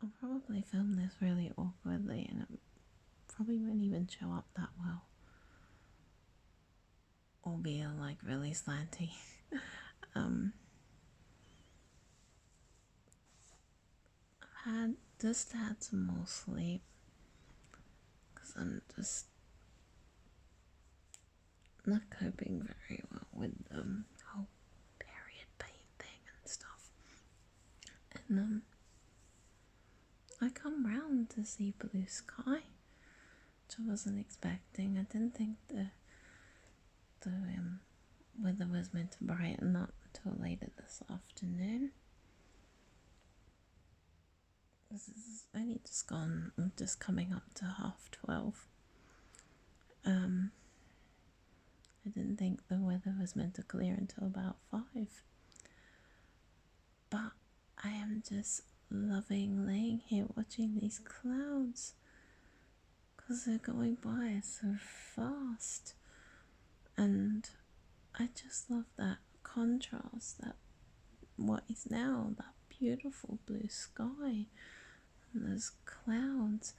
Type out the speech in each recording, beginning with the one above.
I'll probably film this really awkwardly and it probably won't even show up that well. Or be like really slanty. um, I've just had some more sleep because I'm just not coping very well with the whole period pain thing and stuff. And I come round to see blue sky, which I wasn't expecting. I didn't think the weather was meant to brighten up until later this afternoon. This is only just gone. I'm just coming up to 12:30. Um, I didn't think the weather was meant to clear until about 5. But I am just loving laying here watching these clouds because they're going by so fast. And I just love that contrast, that what is now that beautiful blue sky and those clouds.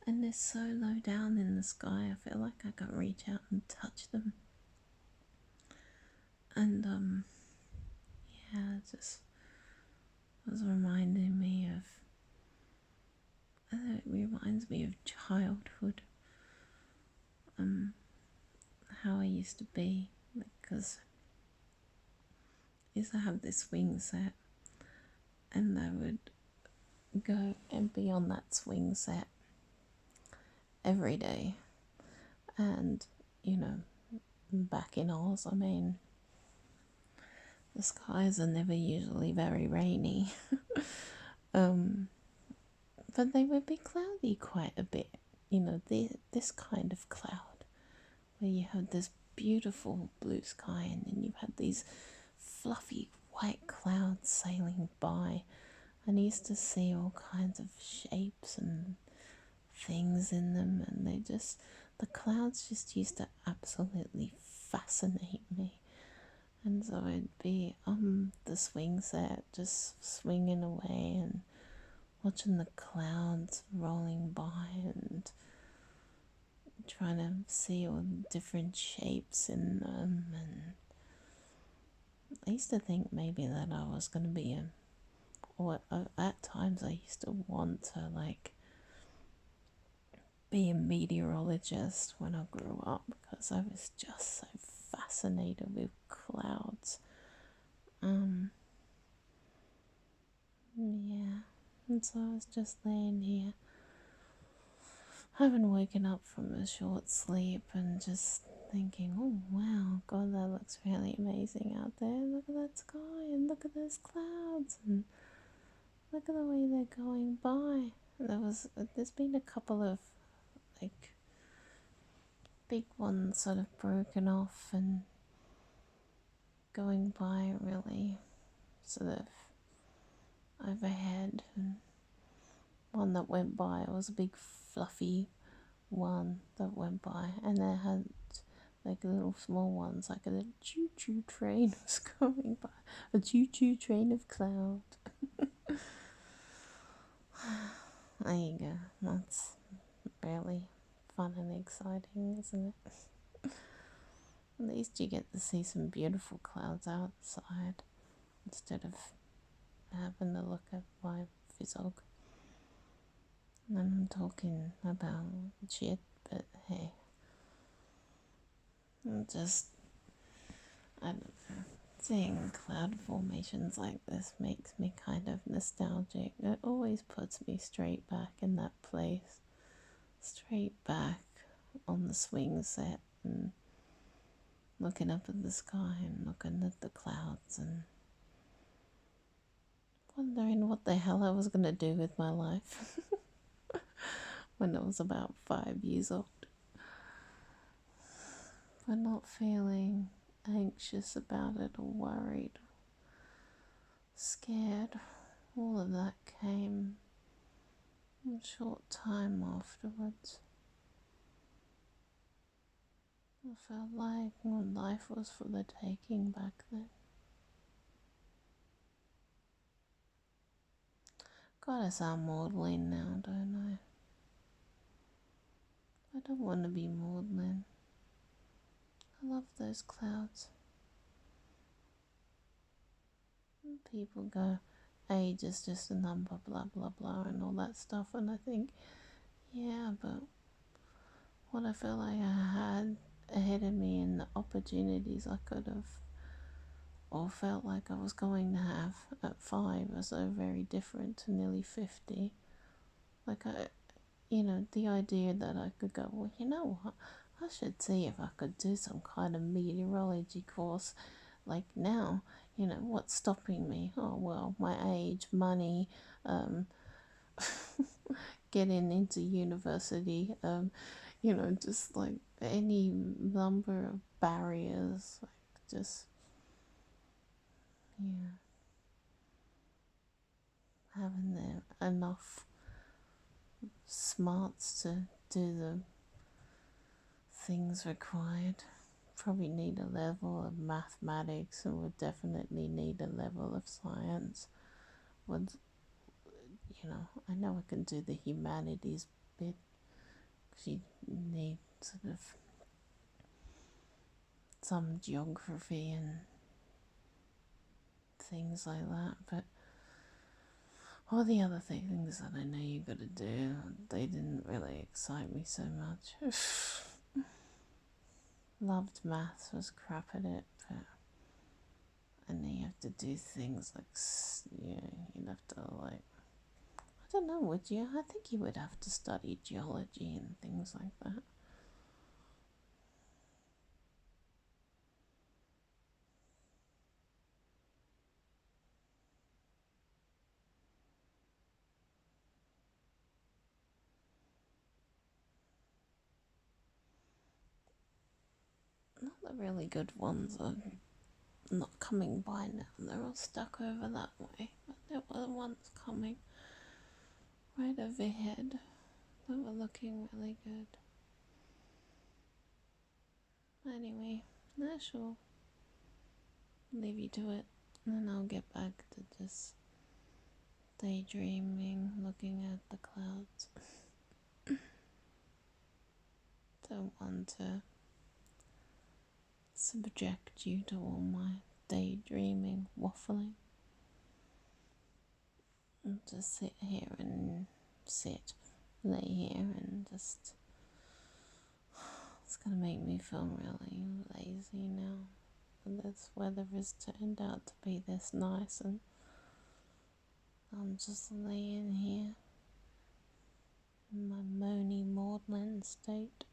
And they're so low down in the sky, I feel like I can reach out and touch them. And yeah, it just was reminding me of, it reminds me of childhood, how I used to be, because I used to have this swing set, and I would go and be on that swing set every day. And, back in Oz, I mean, the skies are never usually very rainy. But they would be cloudy quite a bit. This kind of cloud where you have this beautiful blue sky and then you have these fluffy white clouds sailing by. And I used to see all kinds of shapes and things in them, and the clouds just used to absolutely fascinate me. And so I'd be on the swing set, just swinging away and watching the clouds rolling by and trying to see all the different shapes in them. And I used to think maybe that I was going to be or at times I used to want to be a meteorologist when I grew up because I was just so fascinated with clouds. Yeah, and so I was just laying here. I haven't woken up from a short sleep and just thinking, oh wow, God, that looks really amazing out there. Look at that sky and look at those clouds and look at the way they're going by. There's been a couple of big ones sort of broken off and going by really sort of overhead, and one that went by was a big fluffy one that went by, and they had little small ones, like a choo-choo train was going by, a choo-choo train of cloud. There you go. That's really fun and exciting, isn't it? At least you get to see some beautiful clouds outside instead of having to look at my fizzog. And I'm talking about shit, but hey, I don't know. Seeing cloud formations like this makes me kind of nostalgic. It always puts me straight back in that place, straight back on the swing set and looking up at the sky and looking at the clouds and wondering what the hell I was going to do with my life when I was about 5 years old. But not feeling anxious about it or worried, scared. All of that came a short time afterwards. I felt like life was for the taking back then. Gotta sound maudlin now, don't I? I don't want to be maudlin. I love those clouds. And people go, age is just a number, blah blah blah, and all that stuff, and I think, yeah, but what I felt like I had ahead of me and the opportunities I could have or felt like I was going to have at 5 are so very different to nearly 50. Like, the idea that I could go, well, you know what, I should see if I could do some kind of meteorology course. Like now, what's stopping me? Oh, well, my age, money, getting into university, just like any number of barriers, like just, yeah, having enough smarts to do the things required. Probably need a level of mathematics and would definitely need a level of science. Would, I know I can do the humanities bit because you need sort of some geography and things like that, but all the other things that I know you gotta do, they didn't really excite me so much. Loved maths, was crap at it, but and then you have to do things like, you'd have to like, I don't know, would you? I think you would have to study geology and things like that. Not the really good ones are not coming by now. They're all stuck over that way. But there were ones coming right overhead that were looking really good. Anyway, I shall leave you to it, and then I'll get back to just daydreaming, looking at the clouds. Don't want to subject you to all my daydreaming, waffling. I'll just lay here and just, it's gonna make me feel really lazy now. And this weather has turned out to be this nice, and I'm just laying here in my moany maudlin state.